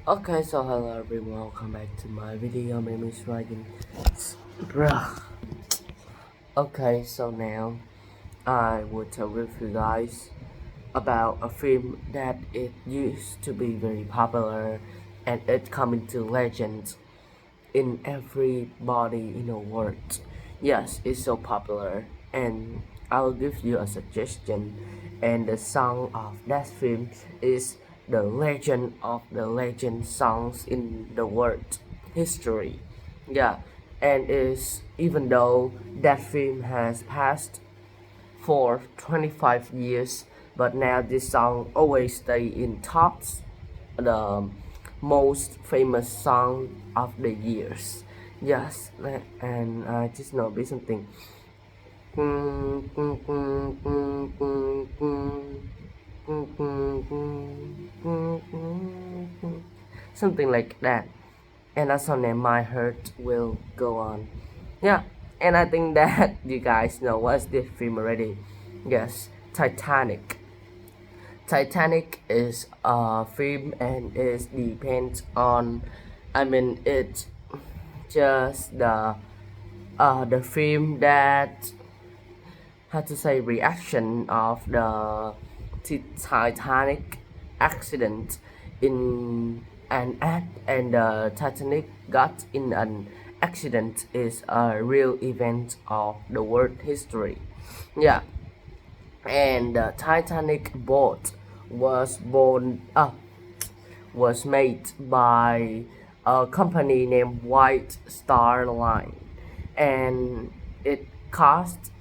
Okay, so hello everyone, welcome back to my video. My name is Ryan. Bruh. Okay, so now I will tell with you guys about a film that it used to be very popular and it coming to legend in everybody in the world. Yes, it's so popular and I'll give you a suggestion, and the song of that film is the legend of the legend songs in the world history. Yeah, and is even though that film has passed for 25 years, but now this song always stay in tops the most famous song of the years. Yes, and I just know be something. Something like that. And that's on there, my heart will go on. Yeah, and I think that you guys know what's this film already. Yes, Titanic. Titanic is a film and it depends on, it's just the film that, how to say, reaction of the Titanic accident in an act, and the Titanic got in an accident is a real event of the world history. Yeah, and the Titanic boat was was made by a company named White Star Line, and it cost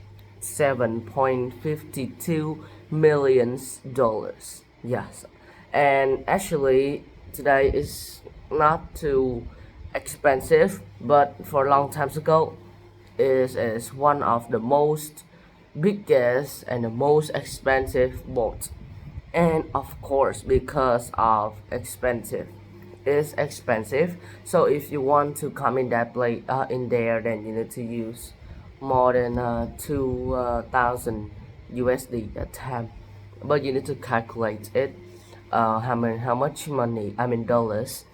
$7.52 million. Yes, and actually today is not too expensive, but for a long times ago, is one of the most biggest and the most expensive boats. And of course, because of expensive, it's expensive. So if you want to come in that place in there, then you need to use more than 2,000 USD at time. But you need to calculate it. How much money? Dollars,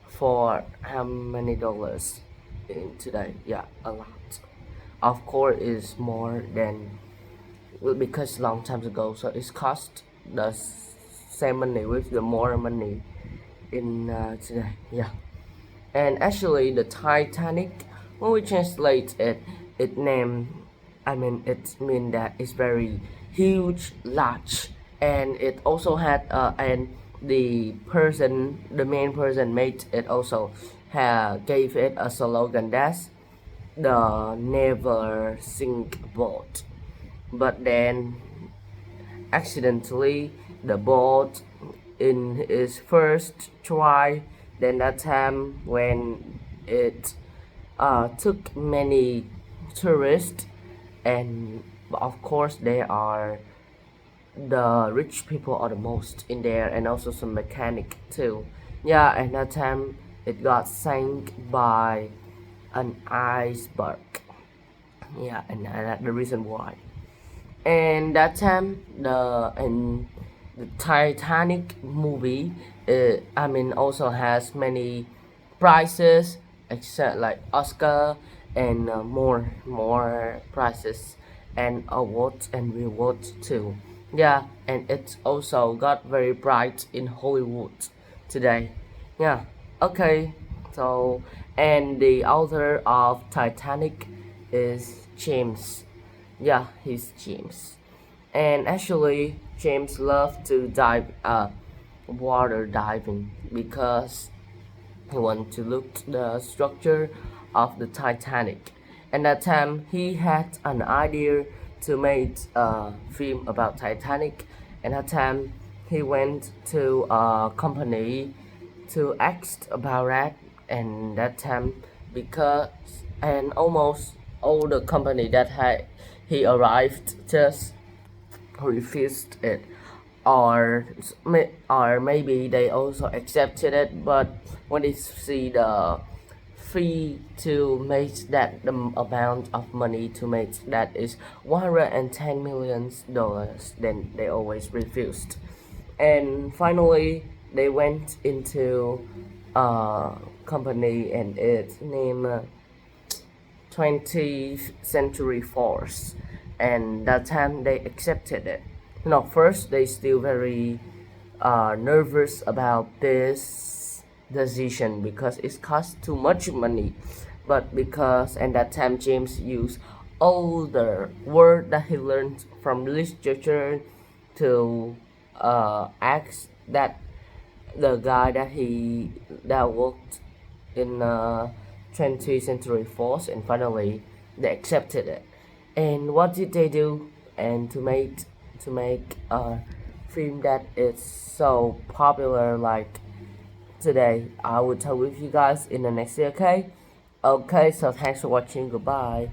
for how many dollars in today? Yeah, a lot. Of course, is more than, well, because long time ago, so it's cost the same money with the more money in today. Yeah, and actually the Titanic, when we translate it, it name, it mean that it's very huge, large, and it also had and the main person made it also gave it a slogan that's the never sink boat. But then accidentally the boat in its first try, then that time when it took many tourists, and of course there are the rich people are the most in there, and also some mechanic too. Yeah, and that time it got sank by an iceberg. Yeah, and that's the reason why. And that time the Titanic movie, also has many prizes, except like Oscar, and more prizes and awards and rewards too. Yeah, and it's also got very bright in Hollywood today. Yeah, okay. So, and the author of Titanic is James. Yeah, he's James. And actually, James loved to dive water diving because he wanted to look the structure of the Titanic. And that time he had an idea to make a film about Titanic. And that time he went to a company to ask about that. And that time, because, and almost all the company that he arrived just refused it, or or maybe they also accepted it, but when they see the fee to make that, the amount of money to make that is $110 million, then they always refused. And finally they went into company, and it's named 20th Century Force, and that time they accepted it. First they still very nervous about this decision because it costs too much money, but because and that time James used all the word that he learned from literature to ask that the guy that worked in 20th Century Force, and finally they accepted it. And what did they do? And to make a film that is so popular like today, I will talk with you guys in the next day. Okay, so thanks for watching. Goodbye.